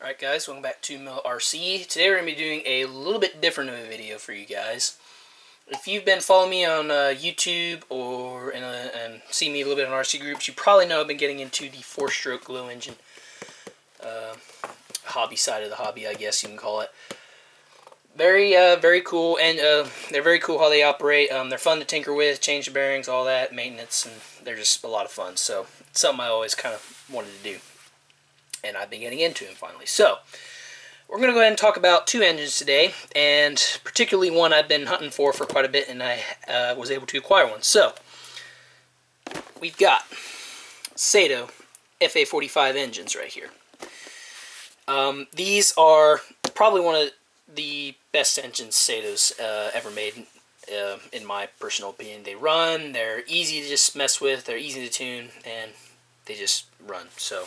Alright guys, welcome back to Mill RC. Today we're going to be doing a little bit different of a video for you guys. If you've been following me on YouTube or and see me a little bit on RC groups, you probably know I've been getting into the 4-stroke glow engine hobby side of the hobby, I guess you can call it. Very cool, and they're very cool how they operate. They're fun to tinker with, change the bearings, all that, maintenance, and they're just a lot of fun. So it's something I always kind of wanted to do, and I've been getting into them finally. So we're going to go ahead and talk about two engines today, and particularly one I've been hunting for quite a bit, and I was able to acquire one. So we've got Saito FA-45 engines right here. These are probably one of the best engines Saito's ever made, in my personal opinion. They run, they're easy to just mess with, they're easy to tune, and they just run. So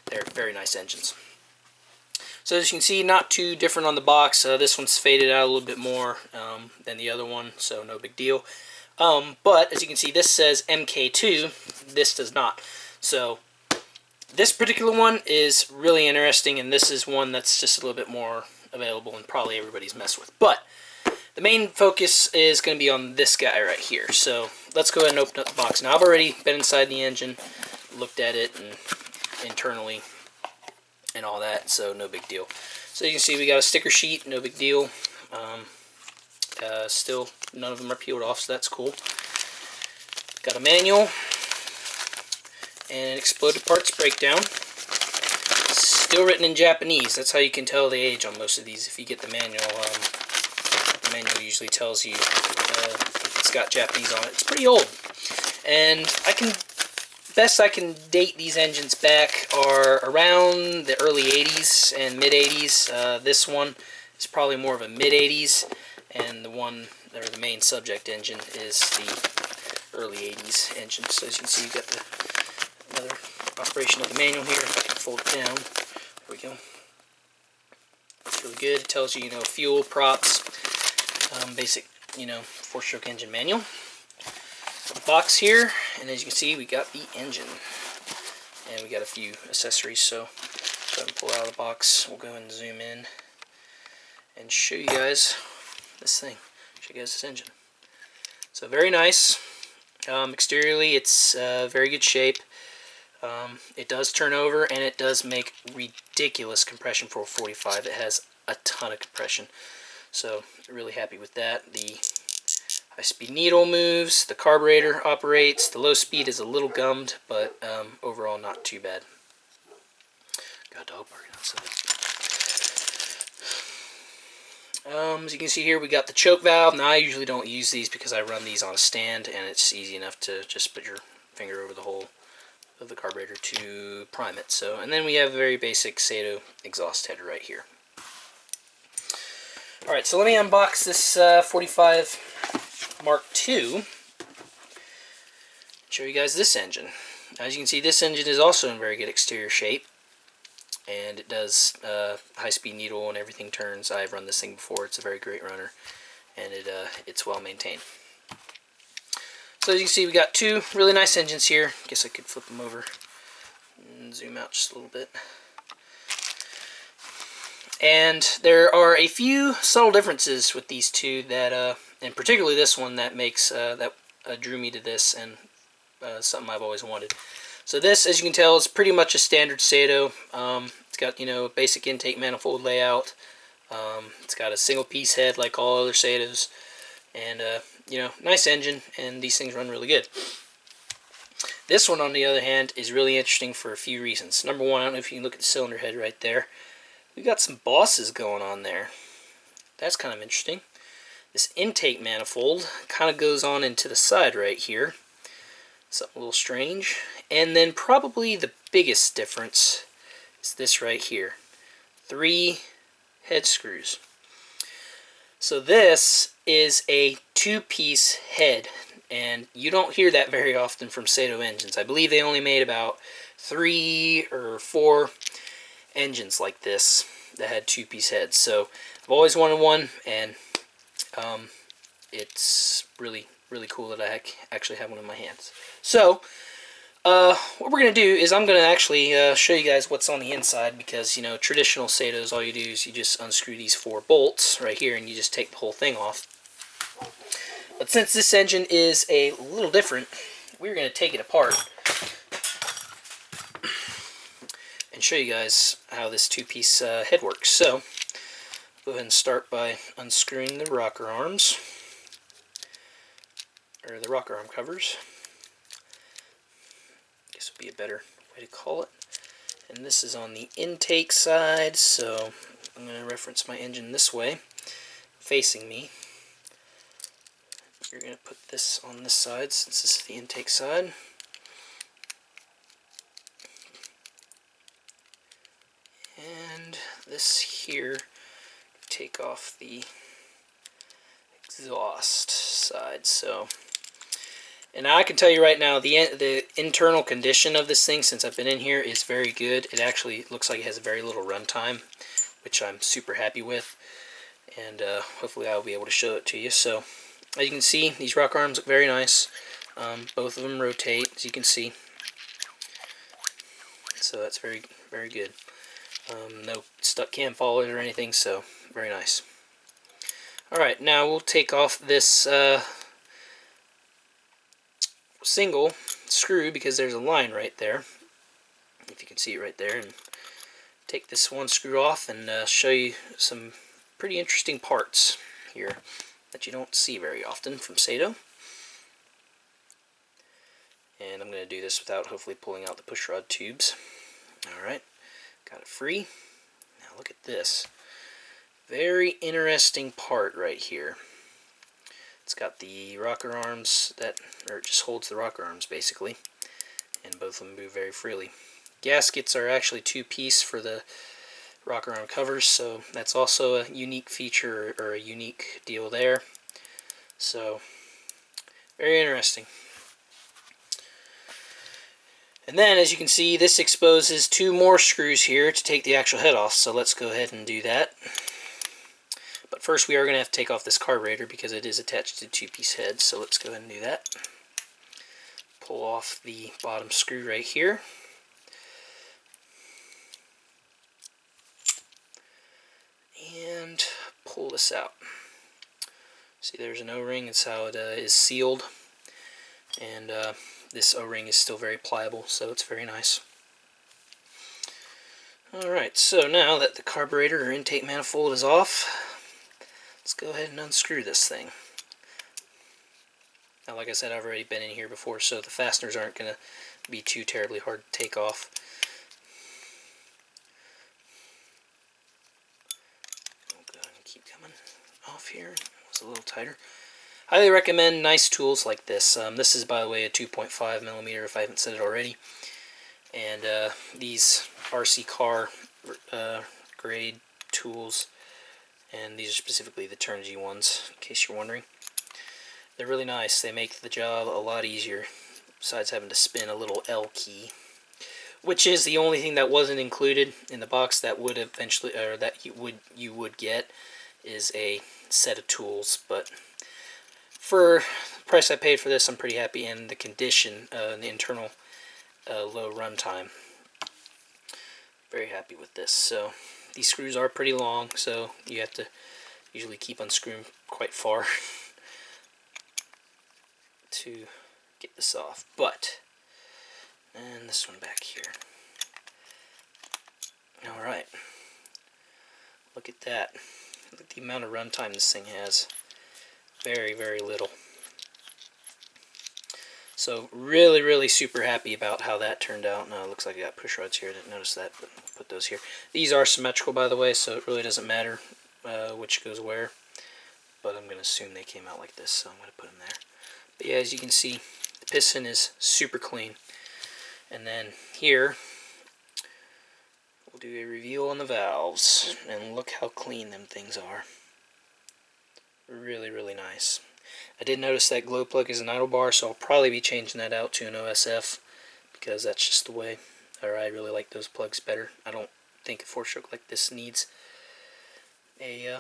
they're very nice engines. So as you can see, not too different on the box. This one's faded out a little bit more than the other one, so no big deal. But as you can see, this says MK2, this does not. So this particular one is really interesting, and this is one that's just a little bit more available and probably everybody's messed with. But the main focus is going to be on this guy right here. So let's go ahead and open up the box. Now I've already been inside the engine, looked at it and internally and all that, so no big deal. So you can see we got a sticker sheet, no big deal. Still none of them are peeled off, so that's cool. Got a manual and an exploded parts breakdown. Still written in Japanese. That's how you can tell the age on most of these. If you get the manual usually tells you if it's got Japanese on it. It's pretty old, and best I can date these engines back are around the early 80s and mid 80s. This one is probably more of a mid 80s, and the main subject engine is the early 80s engine. So as you can see, you've got another operation of the manual here. If I can fold it down. There we go. It's really good. It tells you, fuel, props, basic, 4-stroke engine manual. The box here, and as you can see, we got the engine, and we got a few accessories. So go ahead and pull it out of the box. We'll go ahead and zoom in and show you guys this thing. Show you guys this engine. So very nice. Exteriorly, it's very good shape. It does turn over, and it does make ridiculous compression for a 45. It has a ton of compression, so really happy with that. The high-speed needle moves, the carburetor operates, the low speed is a little gummed, but overall not too bad. Got a dog barking outside. As you can see here, we got the choke valve. Now I usually don't use these because I run these on a stand, and it's easy enough to just put your finger over the hole of the carburetor to prime it. So, and then we have a very basic Saito exhaust header right here. Alright, so let me unbox this 45 Mark II. Show you guys this engine. As you can see, this engine is also in very good exterior shape, and it does high-speed needle and everything turns. I've run this thing before. It's a very great runner, and it's well maintained. So as you can see, we got two really nice engines here. Guess I could flip them over and zoom out just a little bit. And there are a few subtle differences with these two that, and particularly this one, that makes drew me to this, and something I've always wanted. So this, as you can tell, is pretty much a standard Saito. It's got a basic intake manifold layout. It's got a single piece head like all other Saitos, and nice engine, and these things run really good. This one, on the other hand, is really interesting for a few reasons. Number one, I don't know if you can look at the cylinder head right there. We got some bosses going on there. That's kind of interesting. This intake manifold kind of goes on into the side right here. Something a little strange. And then probably the biggest difference is this right here. 3 head screws. So this is a 2-piece head, and you don't hear that very often from Saito engines. I believe they only made about 3 or 4 engines like this that had 2-piece heads. So I've always wanted one, and it's really cool that I actually have one in my hands. So What we're going to do is I'm going to actually show you guys what's on the inside, because, you know, traditional Saitos, all you do is you just unscrew these 4 bolts right here and you just take the whole thing off. But since this engine is a little different, we're going to take it apart and show you guys how this 2-piece head works. So, go ahead and start by unscrewing the rocker arms, or the rocker arm covers. I guess would be a better way to call it. And this is on the intake side, so I'm going to reference my engine this way, facing me. You're going to put this on this side, since this is the intake side. And this here, take off the exhaust side. So, and I can tell you right now, the internal condition of this thing, since I've been in here, is very good. It actually looks like it has very little runtime, which I'm super happy with. And hopefully I'll be able to show it to you. So, as you can see, these rock arms look very nice. Both of them rotate, as you can see. So that's very, very good. No stuck cam followers or anything, so very nice. Alright, now we'll take off this single screw, because there's a line right there, if you can see it right there, and take this one screw off and show you some pretty interesting parts here that you don't see very often from Saito. And I'm going to do this without hopefully pulling out the pushrod tubes. Alright, got it free. Now look at this. Very interesting part right here. It's got the rocker arms or it just holds the rocker arms basically, and both of them move very freely. Gaskets are actually 2-piece for the rocker arm covers, so that's also a unique feature or a unique deal there. So, very interesting. And then, as you can see, this exposes 2 more screws here to take the actual head off, so let's go ahead and do that. But first we are going to have to take off this carburetor, because it is attached to 2-piece head, so let's go ahead and do that. Pull off the bottom screw right here. And pull this out. See, there's an O-ring. It's how it is sealed. And this O-ring is still very pliable, so it's very nice. Alright, so now that the carburetor or intake manifold is off, let's go ahead and unscrew this thing. Now, like I said, I've already been in here before, so the fasteners aren't going to be too terribly hard to take off. I'll go ahead and keep coming off here. It's a little tighter. Highly recommend nice tools like this. This is, by the way, a 2.5 millimeter, if I haven't said it already. And these RC car grade tools, and these are specifically the Turnigy ones, in case you're wondering. They're really nice. They make the job a lot easier, besides having to spin a little L key, which is the only thing that wasn't included in the box that would eventually, or that you would get, is a set of tools. But for the price I paid for this, I'm pretty happy, and the condition, the internal low runtime. Very happy with this. So these screws are pretty long, so you have to usually keep unscrewing quite far to get this off. But, and this one back here. Alright, look at that. Look at the amount of runtime this thing has. Very, very little. So really, really super happy about how that turned out. Now it looks like I got push rods here. I didn't notice that, but I'll put those here. These are symmetrical, by the way, so it really doesn't matter which goes where. But I'm going to assume they came out like this, so I'm going to put them there. But yeah, as you can see, the piston is super clean. And then here, we'll do a review on the valves. And look how clean them things are. Really, really nice. I did notice that glow plug is an idle bar, so I'll probably be changing that out to an OSF, because that's just the way. Or I really like those plugs better. I don't think a 4-stroke like this needs a...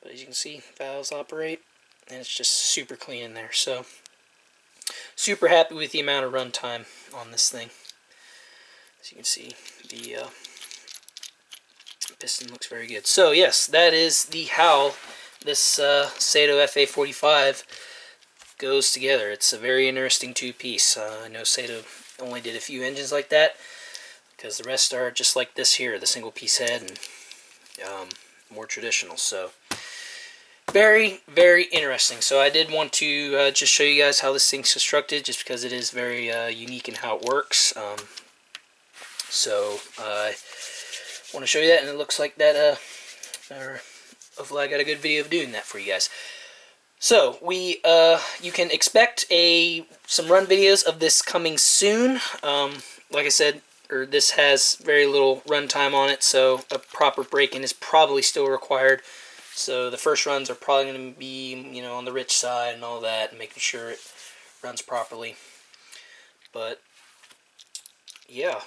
but as you can see, valves operate, and it's just super clean in there. So super happy with the amount of runtime on this thing. As you can see, the piston looks very good. So yes, that is how this Saito FA-45 goes together. It's a very interesting two-piece. I know Saito only did a few engines like that, because the rest are just like this here, the single-piece head, and more traditional. So very, very interesting. So I did want to just show you guys how this thing's constructed, just because it is very unique in how it works. So I want to show you that, and it looks like that, hopefully I got a good video of doing that for you guys. So you can expect some run videos of this coming soon. Like I said, this has very little runtime on it, so a proper break-in is probably still required. So the first runs are probably going to be, on the rich side and all that, and making sure it runs properly. But yeah,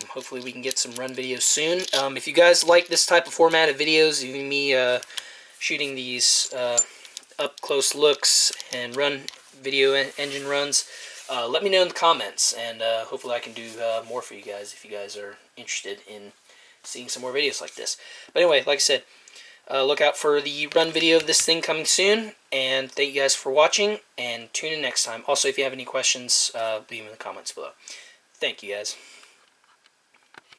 hopefully we can get some run videos soon. If you guys like this type of format of videos, even me shooting these up-close looks and run video engine runs, let me know in the comments, and hopefully I can do more for you guys if you guys are interested in seeing some more videos like this. But anyway, like I said, look out for the run video of this thing coming soon, and thank you guys for watching, and tune in next time. Also, if you have any questions, leave them in the comments below. Thank you guys.